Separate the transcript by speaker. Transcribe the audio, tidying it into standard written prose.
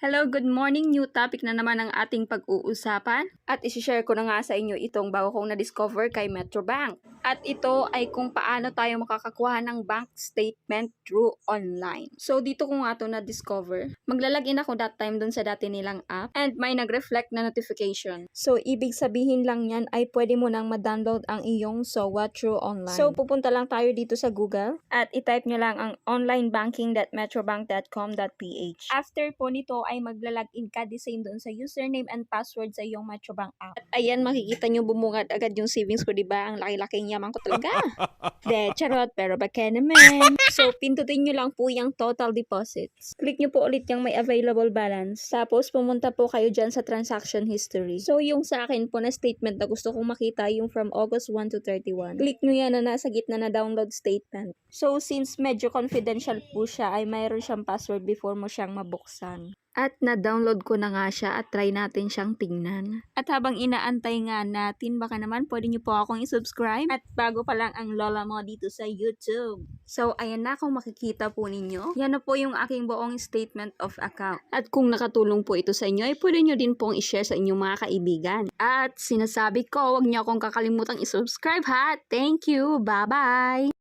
Speaker 1: Hello, good morning. New topic na naman ang ating pag-uusapan. At isi-share ko na nga sa inyo itong bago kong na-discover kay Metrobank. At ito ay kung paano tayo makakakuha ng bank statement through online. So, dito ko nga ito na-discover. Maglalagin ako that time dun sa dati nilang app and may nag-reflect na notification. So, ibig sabihin lang yan ay pwede mo nang ma-download ang iyong SOA through online. So, pupunta lang tayo dito sa Google at i-type nyo lang ang onlinebanking.metrobank.com.ph. After po nito ay maglalagin ka the same doon sa username and password sa iyong Metrobank app. At ayan, makikita nyo bumungad agad yung savings ko, diba? Ang laki-laking yaman ko talaga. De, charot, pero baka naman. So, pindutin nyo lang po yung total deposits. Click nyo po ulit yung may available balance. Tapos, pumunta po kayo dyan sa transaction history. So, yung sa akin po na statement na gusto kong makita, yung from August 1 to 31. Click nyo yan na nasa gitna na download statement. So, since medyo confidential po siya, ay mayroon siyang password before mo siyang mabuksan. At na-download ko na nga siya at try natin siyang tingnan. At habang inaantay nga natin, baka naman pwede niyo po akong i-subscribe. At bago pa lang ang lola mo dito sa YouTube. So, ayan na, kung makikita po ninyo. Yan na po yung aking buong statement of account. At kung nakatulong po ito sa inyo, ay pwede nyo din pong i-share sa inyong mga kaibigan. At sinasabi ko, huwag niyo akong kakalimutang i-subscribe ha. Thank you. Bye-bye!